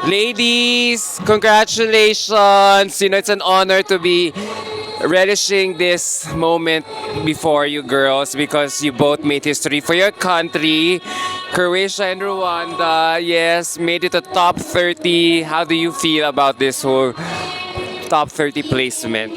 Ladies, congratulations. It's an honor to be relishing this moment before you girls because you both made history for your country. Croatia and Rwanda, yes, made it to top 30. How do you feel about this whole top 30 placement?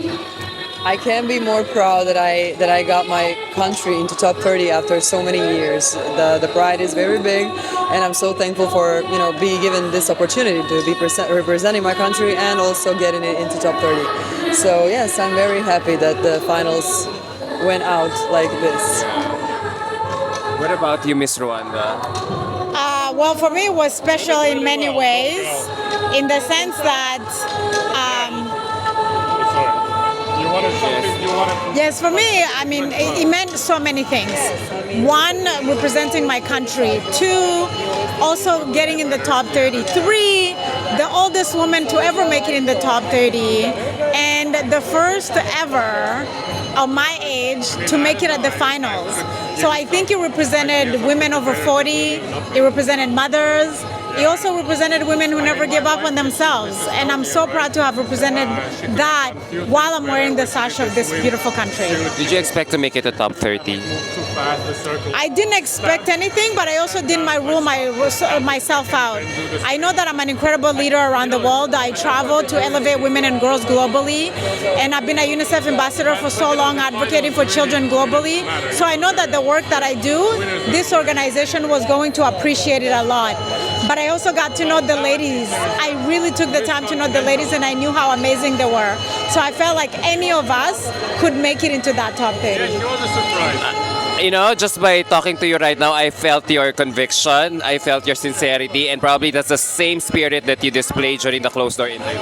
I can't be more proud that I got my country into top 30 after so many years. The pride is very big, and I'm so thankful for being given this opportunity to be representing my country and also getting it into top 30. So yes, I'm very happy that the finals went out like this. What about you, Miss Rwanda? Well, for me, it was special in many ways, in the sense that. Yes, for me, I mean, it meant so many things. One, representing my country. Two, also getting in the top 30. Three, the oldest woman to ever make it in the top 30. And the first ever of my age to make it at the finals. So I think it represented women over 40. It represented mothers. He also represented women who never give up on themselves. And I'm so proud to have represented that while I'm wearing the sash of this beautiful country. Did you expect to make it to top 30? I didn't expect anything, but I also didn't rule myself out. I know that I'm an incredible leader around the world. I travel to elevate women and girls globally. And I've been a UNICEF ambassador for so long, advocating for children globally. So I know that the work that I do, this organization was going to appreciate it a lot. But I also got to know the ladies. I really took the time to know the ladies, and I knew how amazing they were. So I felt like any of us could make it into that top 30. Just by talking to you right now, I felt your conviction, I felt your sincerity, and probably that's the same spirit that you displayed during the closed-door interview.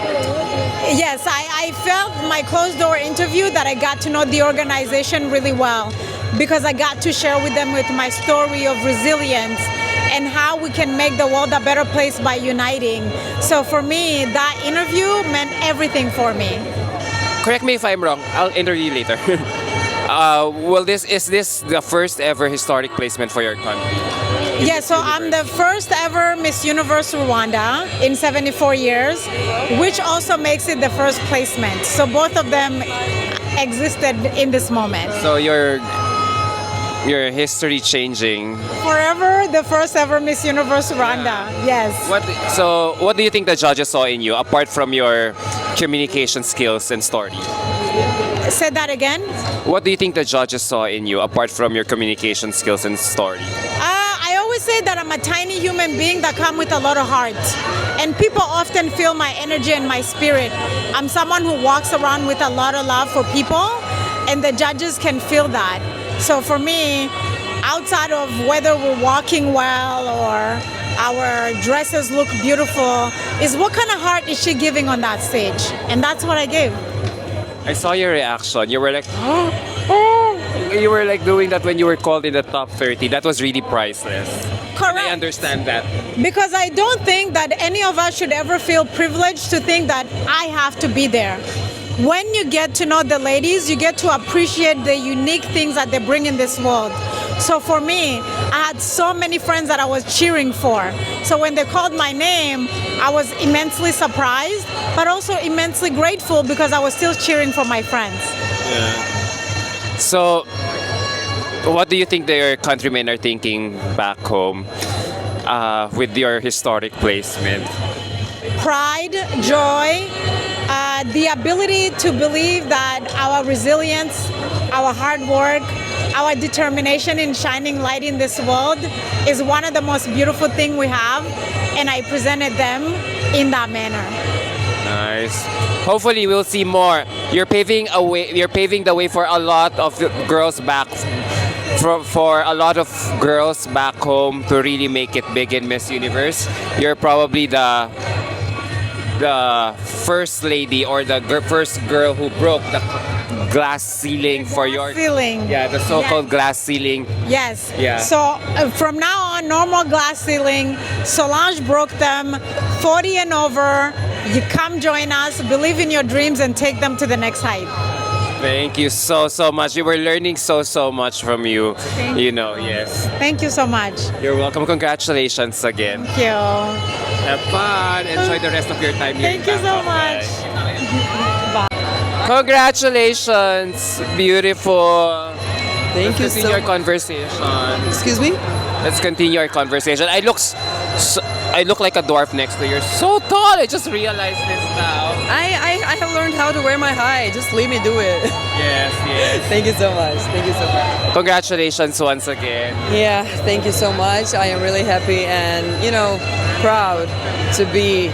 Yes, I felt my closed-door interview that I got to know the organization really well, because I got to share with them with my story of resilience and how we can make the world a better place by uniting. So for me, that interview meant everything for me. Correct me if I'm wrong. I'll interview you later. Is this the first ever historic placement for your country? Yeah, so I'm the first ever Miss Universe Rwanda in 74 years, which also makes it the first placement. So both of them existed in this moment. So you're history changing. Forever the first ever Miss Universe Rwanda. Yes. What do you think the judges saw in you apart from your communication skills and story? Say that again. What do you think the judges saw in you apart from your communication skills and story? I always say that I'm a tiny human being that comes with a lot of heart. And people often feel my energy and my spirit. I'm someone who walks around with a lot of love for people, and the judges can feel that. So for me, outside of whether we're walking well or our dresses look beautiful, is what kind of heart is she giving on that stage? And that's what I gave. I saw your reaction. You were like, you were like doing that when you were called in the top 30. That was really priceless. Correct. I understand that. Because I don't think that any of us should ever feel privileged to think that I have to be there. When you get to know the ladies, you get to appreciate the unique things that they bring in this world. So for me, I had so many friends that I was cheering for. So when they called my name, I was immensely surprised, but also immensely grateful because I was still cheering for my friends. Yeah. So, what do you think their countrymen are thinking back home with your historic placement? Pride, joy, the ability to believe that our resilience, our hard work, our determination in shining light in this world is one of the most beautiful things we have, and I presented them in that manner. Nice. Hopefully, we'll see more. You're paving the way for a lot of girls back, for a lot of girls back home to really make it big in Miss Universe. You're probably the first lady or the first girl who broke the glass ceiling for your ceiling. Yeah, the so-called glass ceiling. Yes. Yeah. So from now on, normal glass ceiling. Solange broke them. 40 and over. You come join us. Believe in your dreams and take them to the next height. Thank you so much. We were learning so much from you. Thank you. Yes. Thank you so much. You're welcome. Congratulations again. Thank you. Have fun. Enjoy the rest of your time here. Thank you so much. Congratulations. Beautiful. Thank you Let's continue so our conversation. Excuse me? Let's continue our conversation. I look like a dwarf next to you. You're so tall. I just realized this now. I have learned how to wear my high. Just let me do it. Yes, yes. Thank you so much. Thank you so much. Congratulations once again. Yeah, thank you so much. I am really happy and, proud to be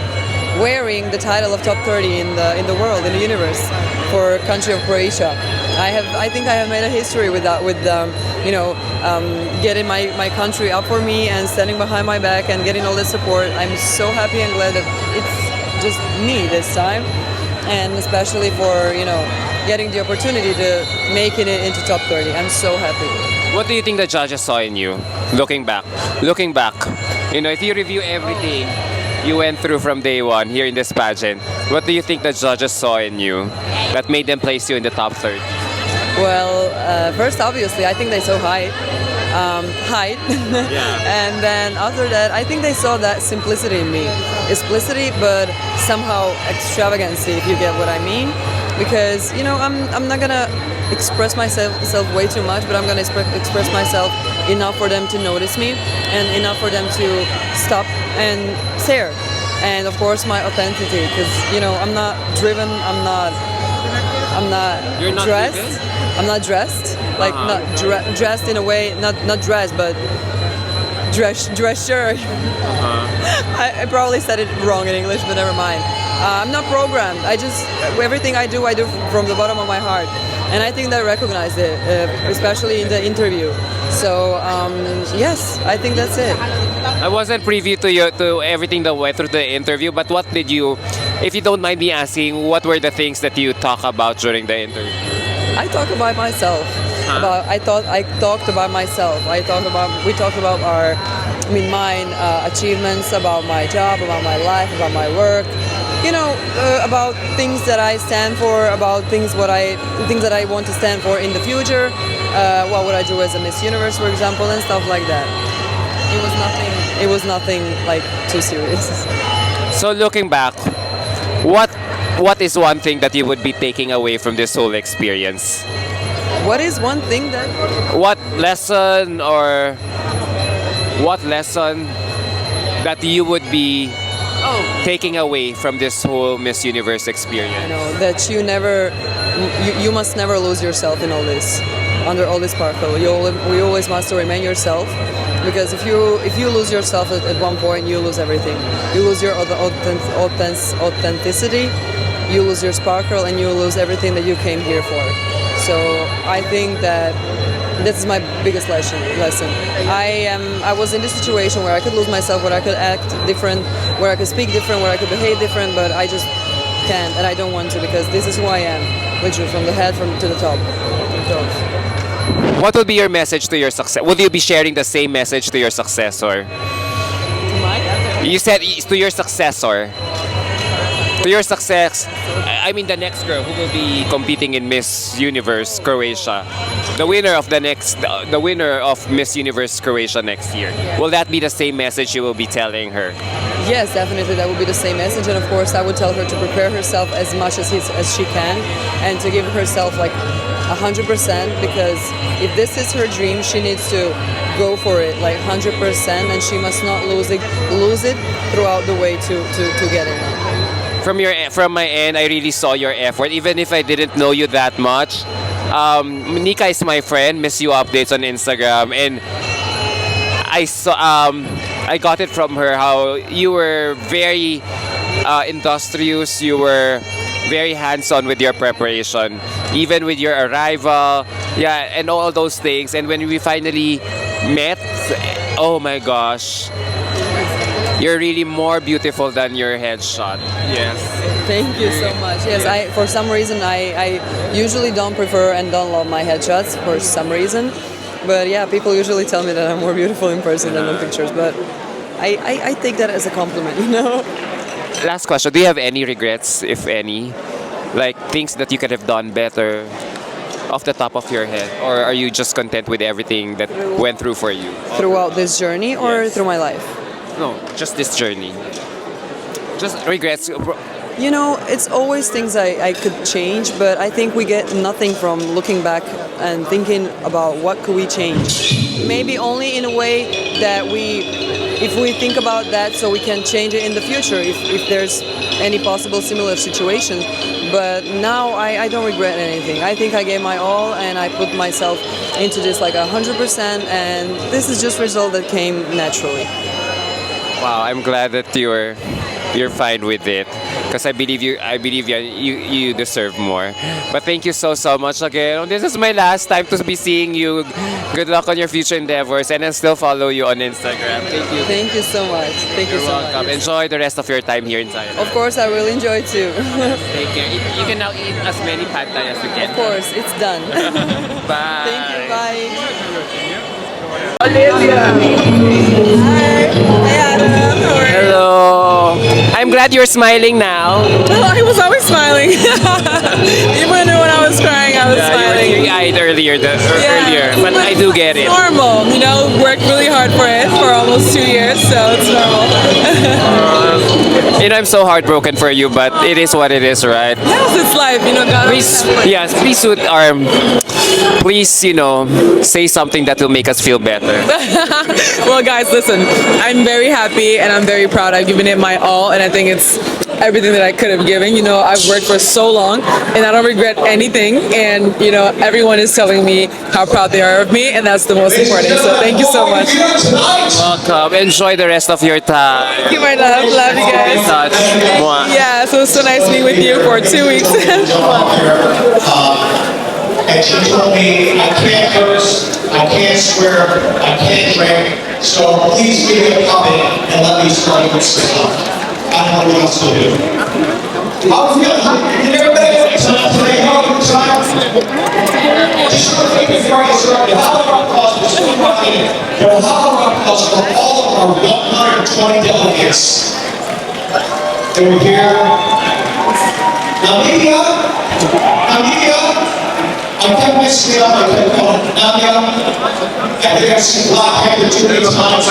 wearing the title of top 30 in the world, in the universe, for country of Croatia. I think I have made a history with that, with getting my country up for me and standing behind my back and getting all the support. I'm so happy and glad that it's just me this time, and especially for getting the opportunity to making it into top 30. I'm so happy. What do you think the judges saw in you? Looking back, if you review everything you went through from day one here in this pageant, what do you think the judges saw in you that made them place you in the top 30? Well, first, obviously, I think they saw height. Yeah. And then after that, I think they saw that simplicity in me. Simplicity, but somehow extravagancy, if you get what I mean. Because, I'm not gonna express myself way too much, but I'm gonna express myself enough for them to notice me and enough for them to stop and stare. And of course, my authenticity, because, I'm not driven, I'm not You're not dressed. driven? I'm not dressed, like not dressed in a way, not dressed, but dress shirt. I probably said it wrong in English, but never mind. I'm not programmed. Everything I do from the bottom of my heart, and I think they recognized it, especially in the interview. So yes, I think that's it. I wasn't privy to everything that went through the interview, but what did you, if you don't mind me asking, what were the things that you talk about during the interview? I talk about myself. I talked about myself. We talked about mine achievements, about my job, about my life, about my work. About things that I stand for, about things that I want to stand for in the future. What would I do as a Miss Universe, for example, and stuff like that. It was nothing like too serious. So looking back, what is one thing that you would be taking away from this whole experience? What is one thing that? What lesson that you would be taking away from this whole Miss Universe experience? That you must never lose yourself in all this, under all this sparkle. You always must remain yourself, because if you lose yourself at one point, you lose everything. You lose your authenticity, you lose your sparkle, and you lose everything that you came here for. So I think that this is my biggest lesson. I was in this situation where I could lose myself, where I could act different, where I could speak different, where I could behave different, but I just can't, and I don't want to, because this is who I am, literally from the head to the top. What would be your message to your success? Would you be sharing the same message to your successor? To my? You said to your successor. To your success, I mean the next girl who will be competing in Miss Universe Croatia, the winner of Miss Universe Croatia next year. Will that be the same message you will be telling her? Yes, definitely, that would be the same message, and of course I would tell her to prepare herself as much as she can, and to give herself like 100%, because if this is her dream, she needs to go for it like 100%, and she must not lose it throughout the way to get in. From my end, I really saw your effort, even if I didn't know you that much. Nika is my friend, Miss You Updates on Instagram, and I saw I got it from her how you were very industrious, you were very hands-on with your preparation, even with your arrival, and all those things. And when we finally met, oh my gosh, you're really more beautiful than your headshot. Yes. Thank you so much. Yes, for some reason I usually don't prefer and don't love my headshots for some reason. But yeah, people usually tell me that I'm more beautiful in person than in pictures. But I take that as a compliment, Last question. Do you have any regrets, if any? Like things that you could have done better off the top of your head? Or are you just content with everything that went through for you? Throughout this journey or Yes. through my life? No, just this journey. Just regrets. You know, it's always things I could change, but I think we get nothing from looking back and thinking about what could we change. Maybe only in a way that if we think about that, so we can change it in the future if there's any possible similar situation. But now I don't regret anything. I think I gave my all and I put myself into this like 100%, and this is just result that came naturally. Wow, I'm glad that you're fine with it, because I believe you deserve more. But thank you so much again. This is my last time to be seeing you. Good luck on your future endeavors, and I'll still follow you on Instagram. Thank you. Thank you so much. Thank you You're so welcome. much. Enjoy the rest of your time here in Thailand. Of course, I will enjoy too. Take care. You can now eat as many pad thai as you can. Of course, it's done. Bye. Thank you. Bye. Hello. I'm glad you're smiling now. I was always smiling. Even when I was crying, I was You were smiling. teary-eyed earlier, but I do get it. Normal, worked really hard for it for almost 2 years, so it's normal. I'm so heartbroken for you, but it is what it is, right? Yes, it's life, God. Please, say something that will make us feel better. Well, guys, listen, I'm very happy and I'm very proud. I've given it my all, and I think it's everything that I could have given. I've worked for so long, and I don't regret anything. And everyone is telling me how proud they are of me, and that's the most important. So thank you so much. Welcome. Enjoy the rest of your time. Thank you, my love. Love you guys. Touch. Mwah. Yeah, so it was so nice being with you for 2 weeks. And she told me I can't curse, I can't swear, I can't drink, so please give me a comment and let me start with stuff. I don't know what else to do. How was it? Did everybody today have a good time? Just for me before I get started, how about applause for somebody? How about applause for all of our 120 delegates that were here? Namibia? I kept mixing it up, I kept calling it Namia. I think I've seen Black Panther too many times.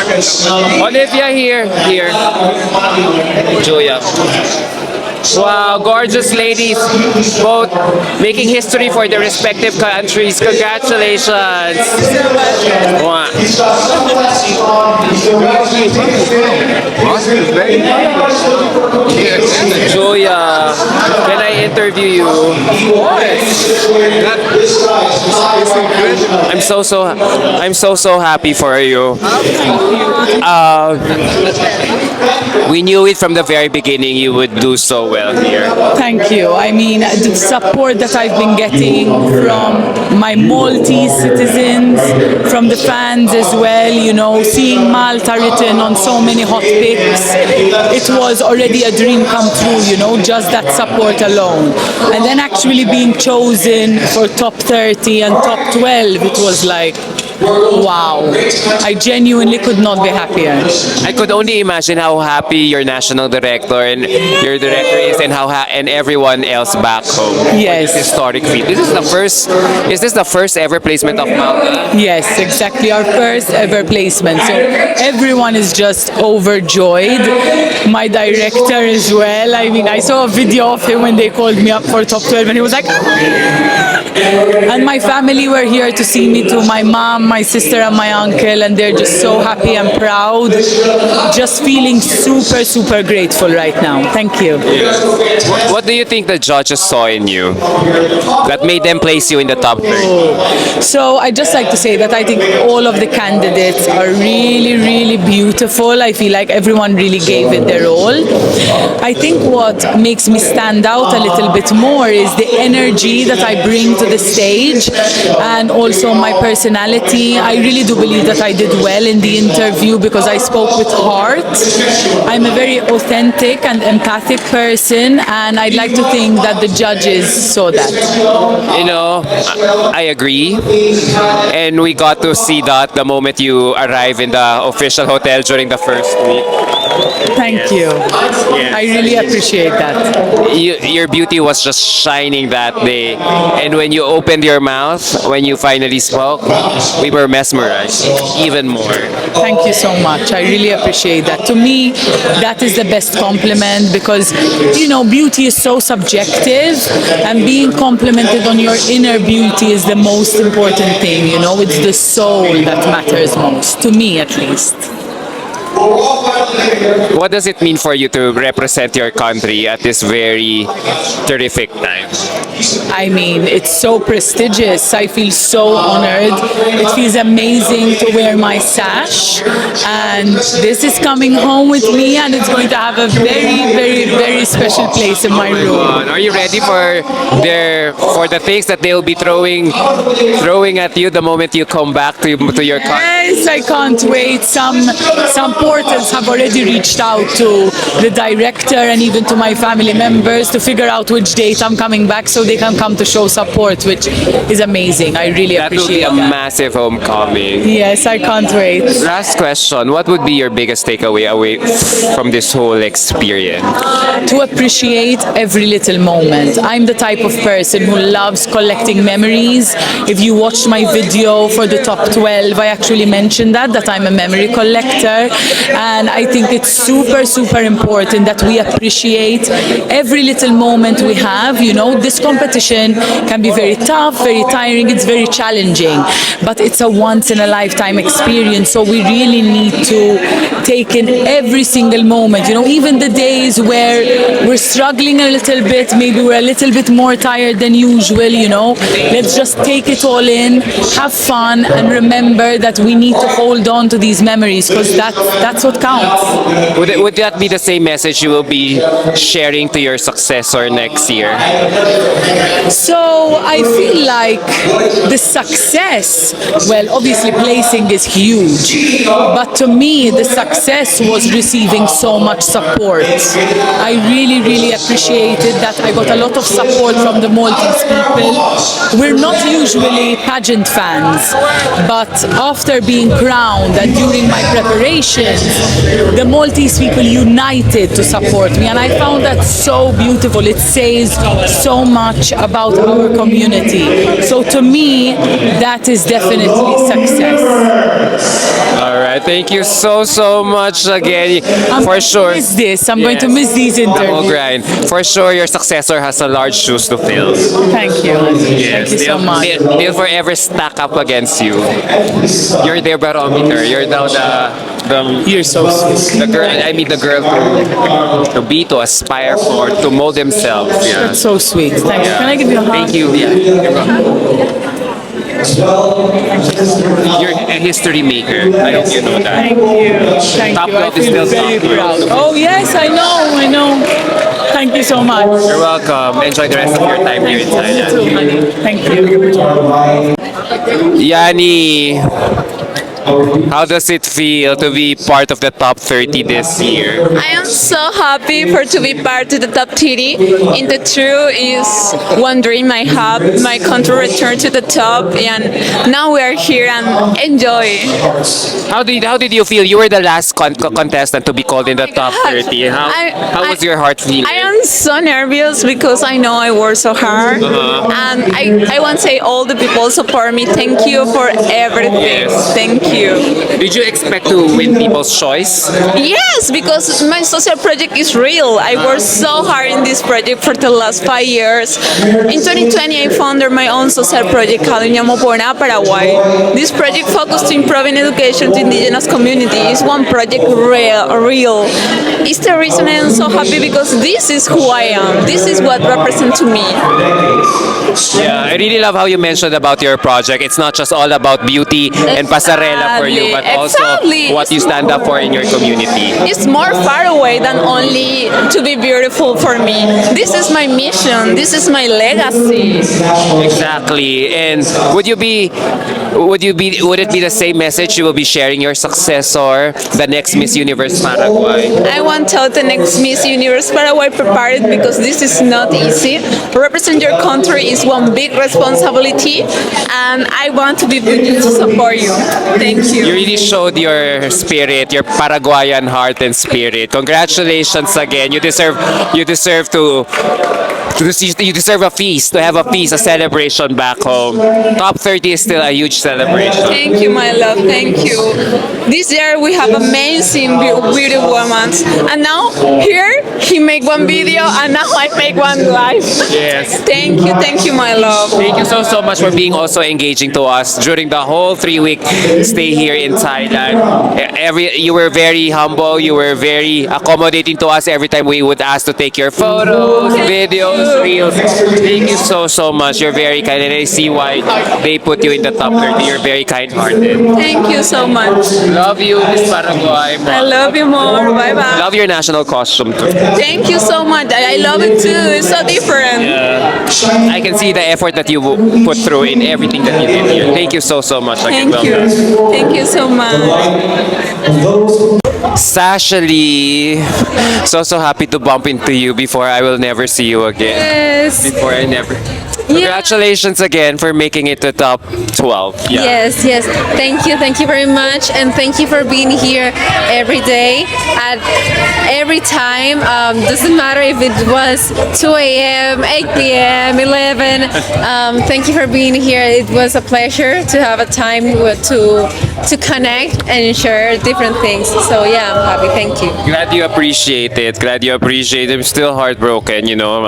Olivia here. Julia. Wow, gorgeous ladies, both making history for their respective countries. Congratulations. Wow. He's got sunglasses on, he's the Julia, can I interview you? I'm so happy for you. We knew it from the very beginning you would do so well here. Thank you. I mean, the support that I've been getting from my Maltese citizens, from the fans as well, seeing Malta written on so many hot picks, it was already a dream come true, just that support alone. And then actually being chosen for top 30 and top 12, it was like, wow. I genuinely could not be happier. I could only imagine how happy your national director and your director is, and everyone else back home. Yes. This historic feat. Is this the first ever placement of Malta? Yes, exactly. Our first ever placement. So everyone is just overjoyed. My director as well. I mean, I saw a video of him when they called me up for top 12 and he was like, and my family were here to see me too. My mom, my sister and my uncle, and they're just so happy and proud. Just feeling super, super grateful right now. Thank you. What do you think the judges saw in you that made them place you in the top 30? So I'd just like to say that I think all of the candidates are really, really beautiful. I feel like everyone really gave it their all. I think what makes me stand out a little bit more is the energy that I bring to the stage and also my personality. I really do believe that I did well in the interview because I spoke with heart. I'm a very authentic and empathic person, and I'd like to think that the judges saw that. I agree. And we got to see that the moment you arrive in the official hotel during the first week. Thank you. I really appreciate that. Your beauty was just shining that day, and when you opened your mouth, when you finally spoke, we were mesmerized even more. Thank you so much. I really appreciate that. To me, that is the best compliment because, beauty is so subjective, and being complimented on your inner beauty is the most important thing. It's the soul that matters most, to me at least. What does it mean for you to represent your country at this very terrific time? I mean, it's so prestigious. I feel so honored. It feels amazing to wear my sash. And this is coming home with me, and it's going to have a very, very, very special place in my room. Are you ready for the things that they'll be throwing at you the moment you come back to your country? Yes, I can't wait. Some portals have already reached out to the director and even to my family members to figure out which date I'm coming back so they can come to show support, which is amazing. I really appreciate That will be a that. massive homecoming. Yes, I can't wait. Last question, what would be your biggest takeaway away from this whole experience? To appreciate every little moment. I'm the type of person who loves collecting memories. If you watched my video for the top 12, I actually mentioned that I'm a memory collector, and I think it's super, super important that we appreciate every little moment we have. This competition can be very tough, very tiring, it's very challenging, but it's a once in a lifetime experience, so we really need to take in every single moment. Even the days where we're struggling a little bit, maybe we're a little bit more tired than usual, let's just take it all in, have fun, and remember that we need to hold on to these memories because that's what counts. Would that be the same message you will be sharing to your successor next year? So I feel like the success, well, obviously placing is huge, but to me the success was receiving so much support. I really, really appreciated that. I got a lot of support from the Maltese people. We're not usually pageant fans, but after being crowned and during my preparations, the Maltese people united to support me, and I found that so beautiful. It says so much about our community. So to me, that is definitely success. All right, thank you so much again. I'm For going sure. to miss this. I'm going to miss these Double interviews. grind. For sure, your successor has a large shoes to fill. Thank you. Thank you so much. They'll forever stack up against you. You're their barometer. You're now the You're so sweet. the girl. I mean, the girl to be, to aspire for, to mold themselves. Yeah. That's so sweet. Thank you. Can I give you a hug? Thank you. Yeah. You're welcome. You're a history maker. I hope you know that. Thank you. Thank Top you. I Love is feel still very top proud. love. Oh yes, I know. Thank you so much. You're welcome. Enjoy the rest of your time here in You too, Thailand. honey. Thank you. Yani, how does it feel to be part of the top 30 this year? I am so happy to be part of the top 30. In the truth is one dream I have. My country returned to the top, and now we are here and enjoy. How did you feel? You were the last contestant to be called in the top 30. How was your heart feeling? I am so nervous because I know I worked so hard, and I want to say all the people support me. Thank you for everything. Yes. Thank you. Did you expect to win People's Choice? Yes, because my social project is real. I worked so hard in this project for the last 5 years. In 2020, I founded my own social project called Paraguay. This project focused on improving education to indigenous communities. It's one project real. It's the reason I am so happy because this is who I am. This is what represents to me. Yeah, I really love how you mentioned about your project. It's not just all about beauty and pasarela for you, but also Exactly. what you stand up for in your community. It's more far away than only to be beautiful for me. This is my mission. This is my legacy. Exactly. And would you be would it be the same message you will be sharing your successor, the next Miss Universe Paraguay? I want to tell the next Miss Universe Paraguay prepared because this is not easy. Represent your country is one big responsibility, and I want to be with you to support you. Thank you. You really showed your spirit, your Paraguayan heart and spirit. Congratulations again. You deserve you deserve a feast, to have a feast, a celebration back home. Top 30 is still a huge celebration. Thank you, my love. Thank you. This year we have amazing beauty women, and now here he make one video, and now I make one live. Yes. Thank you, my love. Thank you so much for being also engaging to us during the whole 3-week stay here in Thailand. You were very humble. You were very accommodating to us every time we would ask to take your photos, videos, reels. Thank you so much. You're very kind, and I see why they put you in the top 30. You're very kind-hearted. Thank you so much. Love you, Miss Paraguay. I love you more. Bye bye. Love your national costume too. Thank you so much. I love it too. It's so different. I can see the effort that you put through in everything that you did here. Thank you so much. Thank you. Thank you so much. Sasha Lee, so happy to bump into you before I will never see you again. Yes. Before I never. Congratulations again for making it to top 12. Yeah. Yes. Thank you very much, and thank you for being here every day, at every time. Doesn't matter if it was 2 a.m., 8 p.m., 11. Thank you for being here. It was a pleasure to have a time to connect and share different things. So yeah, I'm happy. Thank you. Glad you appreciate it. I'm still heartbroken, you know.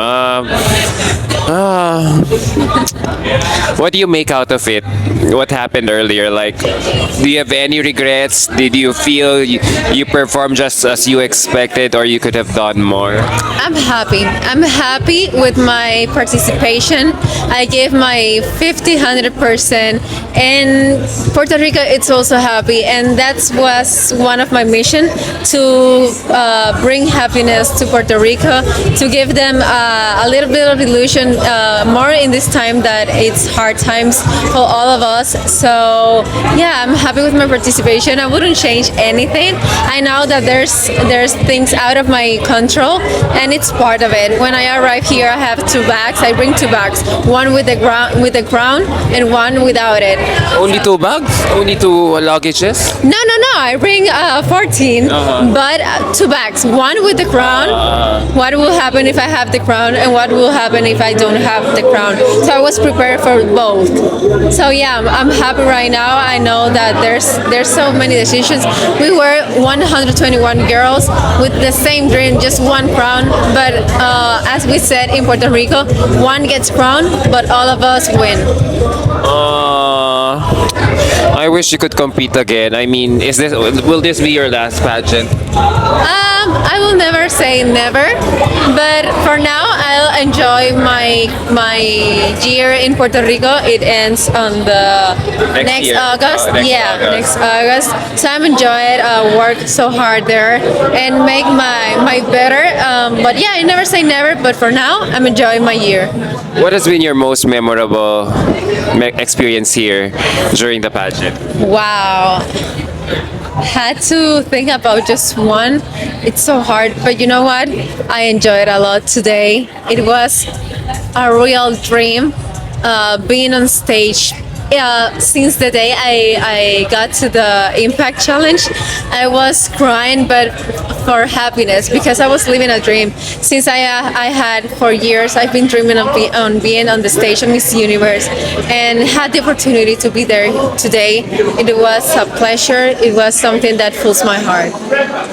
What do you make out of it? What happened earlier? Like, do you have any regrets? Did you feel you performed just as you expected, or you could have done more? I'm happy. I'm happy with my participation. I gave my 100%, and Puerto Rico it's also happy, and that was one of my mission to bring happiness to Puerto Rico, to give them a little bit of illusion, more in this time that it's hard times for all of us. So yeah, I'm happy with my participation. I wouldn't change anything. I know that there's things out of my control, and it's part of it. When I arrive here, I have 2 bags. I bring 2 bags, one with the crown and one without it. Only 2 bags? Only 2 luggages? No. I bring 14, but 2 bags. One with the crown. What will happen if I have the crown, and what will happen if I don't have the crown? So I was prepared for both. So yeah, I'm happy right now. I know that there's so many decisions. We were 121 girls with the same dream, just one crown. But as we said in Puerto Rico, one gets crown, but all of us win. I wish you could compete again. I mean, will this be your last pageant? I will never say never, but for now I'll enjoy my year in Puerto Rico. It ends on the next August. Next August. So I'm enjoying it. Work so hard there and make my better. But yeah, I never say never. But for now, I'm enjoying my year. What has been your most memorable experience here during the pageant? Wow. Had to think about just one. It's so hard, but you know what? I enjoyed a lot today. It was a real dream being on stage. Since the day I got to the Impact Challenge, I was crying, but for happiness, because I was living a dream. Since I had for years, I've been dreaming of being on the stage of Miss Universe, and had the opportunity to be there today. It was a pleasure. It was something that fills my heart.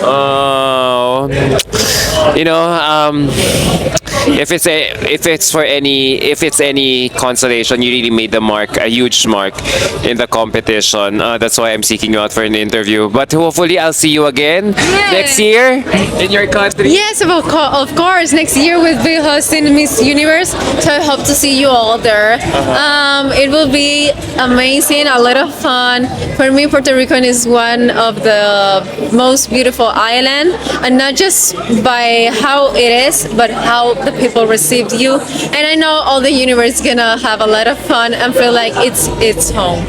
Oh, you know, if it's any consolation, you really made the mark, a huge mark in the competition. That's why I'm seeking you out for an interview. But hopefully, I'll see you again next year in your country. Yes, of course. Next year we'll be hosting Miss Universe, so I hope to see you all there. It will be amazing, a lot of fun. For me, Puerto Rico is one of the most beautiful islands, and not just by how it is, but how the people received you. And I know all the universe is gonna have a lot of fun and feel like it's home.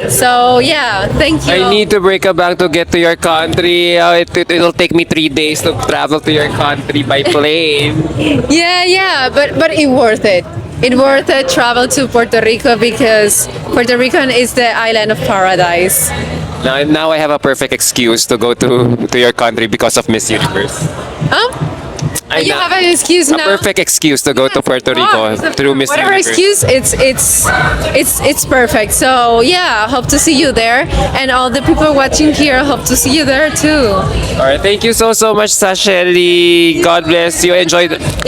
So yeah, thank you. I need to break a bank to get to your country. It'll take me 3 days to travel to your country by plane. Yeah, but it worth it. It worth it travel to Puerto Rico because Puerto Rico is the island of paradise. Now I have a perfect excuse to go to your country because of Miss Universe. Huh? I You know. have an excuse A now. perfect excuse to go to Puerto Rico through Miss Whatever Universe. excuse, it's perfect. So yeah, hope to see you there, and all the people watching here hope to see you there too. All right, thank you so much, Sasheli. God bless you. Enjoy.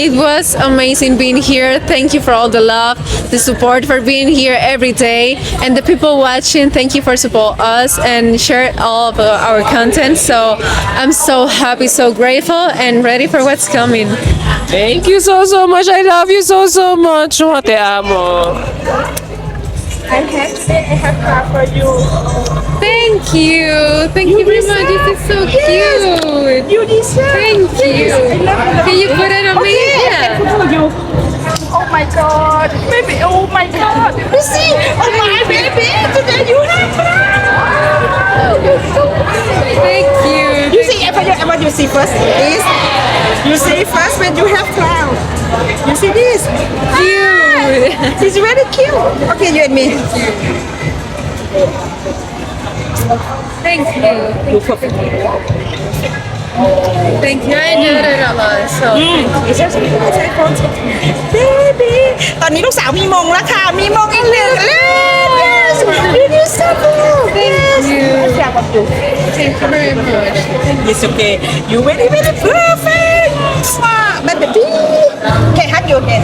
It was amazing being here. Thank you for all the love, the support, for being here every day, and the people watching. Thank you for support us and share all of our content. So I'm so happy, so grateful, and ready for what's coming. Thank you so much. I love you so much. Te amo. Thank you very much. This is so cute. You deserve. Thank you. Can you put it on me? Yeah. Oh my god, baby, oh my god. You see, oh my baby, today you have fun. Thank you. You see, what you see first is, you see first when you have clown. You see this? Cute. It's very cute. Okay, you and me. Thank you. Thank you. I enjoyed it a lot. So Baby ตอนนี้ลูกสาวมีมงแล้วค่ะ มีมงอีกหนึ่งแล้ว Yes you deserve it thank you. Thank you very much. It's okay you very perfect baby okay hug you again